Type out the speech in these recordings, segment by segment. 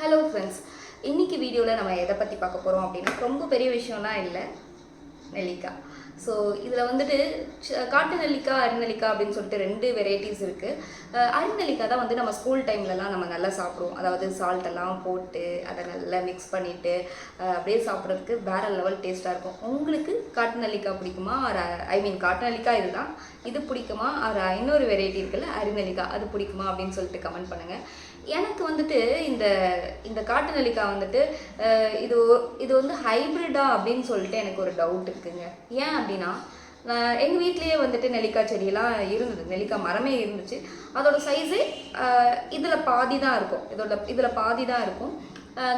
Hello friends, இன்றைக்கி வீடியோவில் நம்ம எதை பற்றி பார்க்க போகிறோம் அப்படின்னா ரொம்ப பெரிய விஷயம்லாம் இல்லை, நெல்லிக்காய். ஸோ இதில் வந்துட்டு காட்டு நெல்லிக்காய், அரிநெல்லிக்காய் அப்படின்னு சொல்லிட்டு 2 வெரைட்டிஸ் இருக்குது. அரிநெல்லிக்காய் தான் வந்து நம்ம ஸ்கூல் டைம்லலாம் நம்ம நல்லா சாப்பிடுவோம். அதாவது சால்ட்டெல்லாம் போட்டு அதை நல்லா மிக்ஸ் பண்ணிவிட்டு அப்படியே சாப்பிட்றதுக்கு வேறு லெவல் டேஸ்ட்டாக இருக்கும். உங்களுக்கு காட்டு நெல்லிக்காய் பிடிக்குமா? காட்டு நெல்லிக்காய் இதுதான், இது பிடிக்குமா? இன்னொரு வெரைட்டி இருக்குல்ல அரிநெல்லிக்காய், அது பிடிக்குமா அப்படின்னு சொல்லிட்டு கமெண்ட் பண்ணுங்கள். எனக்கு வந்துட்டு இந்த காட்டு நெல்லிக்காய் வந்துட்டு இது வந்து ஹைப்ரிட்டா அப்படின்னு சொல்லிட்டு எனக்கு ஒரு டவுட் இருக்குங்க. ஏன் அப்படின்னா, எங்கள் வீட்லேயே வந்துட்டு நெல்லிக்காய் செடியெல்லாம் இருந்தது, நெல்லிக்காய் மரமே இருந்துச்சு. அதோட சைஸே இதில் பாதி தான் இருக்கும், இதில் பாதி தான் இருக்கும்.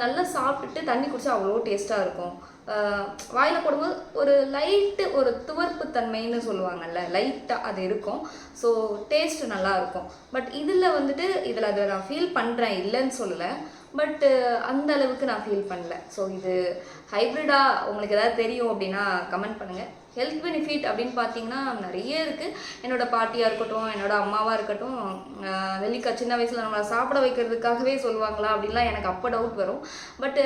நல்லா சாப்பிட்டுட்டு தண்ணி குடிச்சா அவ்வளோ டேஸ்ட்டாக இருக்கும். வாயில் போடும்போது ஒரு லைட்டு ஒரு துவர்ப்பு தன்மைன்னு சொல்லுவாங்கள்ல, லைட்டாக அது இருக்கும். ஸோ டேஸ்ட்டு நல்லாயிருக்கும். பட் இதில் வந்துட்டு அதை நான் ஃபீல் பண்ணுறேன், இல்லைன்னு சொல்லலை. பட்டு அந்த அளவுக்கு நான் ஃபீல் பண்ணல. ஸோ இது ஹைப்ரிட்டாக உங்களுக்கு ஏதாவது தெரியும் அப்படின்னா கமெண்ட் பண்ணுங்கள். ஹெல்த் பெனிஃபிட் அப்படின்னு பார்த்தீங்கன்னா நிறைய இருக்குது. என்னோடய பாட்டியாக இருக்கட்டும், என்னோடய அம்மாவாக இருக்கட்டும், நெல்லிக்காய் சின்ன வயசில் நம்மளை சாப்பிட வைக்கிறதுக்காகவே சொல்லுவாங்களா அப்படின்லாம் எனக்கு அப்போ டவுட் வரும். பட்டு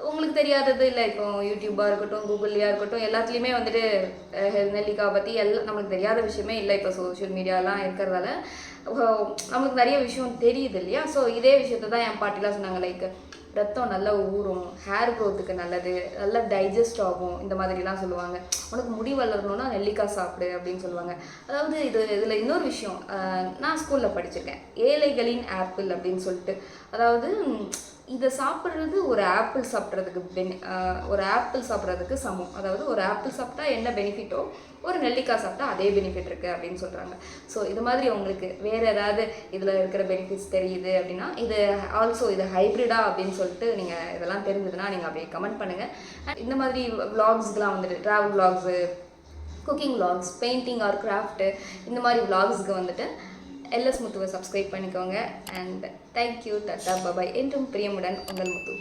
உங்களுக்கு தெரியாதது இல்லை, இப்போ யூடியூப்பாக இருக்கட்டும், கூகுள்லையாக இருக்கட்டும், எல்லாத்துலேயுமே வந்துட்டு நெல்லிக்காய் பற்றி நம்மளுக்கு தெரியாத விஷயமே இல்லை. இப்போ சோஷியல் மீடியாலாம் இருக்கிறதால நம்மளுக்கு நிறைய விஷயம் தெரியுது இல்லையா? ஸோ இதே விஷயத்த தான் என் பாட்டிலாம் சொன்னாங்க. லைக் ரத்தம் நல்லா ஊறும், ஹேர் க்ரோத்துக்கு நல்லது, நல்லா டைஜஸ்ட் ஆகும், இந்த மாதிரிலாம் சொல்லுவாங்க. உனக்கு முடி வளரணுன்னா நெல்லிக்காய் சாப்பிடு அப்படின்னு சொல்லுவாங்க. அதாவது இதில் இன்னொரு விஷயம், நான் ஸ்கூலில் படிச்சிருக்கேன், ஏழைகளின் ஆப்பிள் அப்படின்னு சொல்லிட்டு. அதாவது இதை சாப்பிட்றது ஒரு ஆப்பிள் சாப்பிட்றதுக்கு சமம். அதாவது ஒரு ஆப்பிள் சாப்பிட்டா என்ன பெனிஃபிட்டோ ஒரு நெல்லிக்காய் சாப்பிட்டா அதே பெனிஃபிட் இருக்குது அப்படின்னு சொல்கிறாங்க. ஸோ இது மாதிரி உங்களுக்கு வேறு ஏதாவது இதில் இருக்கிற பெனிஃபிட்ஸ் தெரியுது அப்படின்னா, இது ஹைப்ரிடா அப்படின்னு சொல்லிட்டு நீங்கள் இதெல்லாம் தெரிஞ்சதுன்னா நீங்கள் அப்படியே கமெண்ட் பண்ணுங்கள். அண்ட் இந்த மாதிரி விளாக்ஸ்க்கெலாம் வந்துட்டு travel vlogs, cooking vlogs, painting R craft, இந்த மாதிரி விளாக்ஸுக்கு வந்துட்டு LS முத்துவை சப்ஸ்கிரைப் பண்ணிக்கோங்க. And thank you, tata, bye bye. என்றும் பிரியமுடன் உங்கள் முத்து.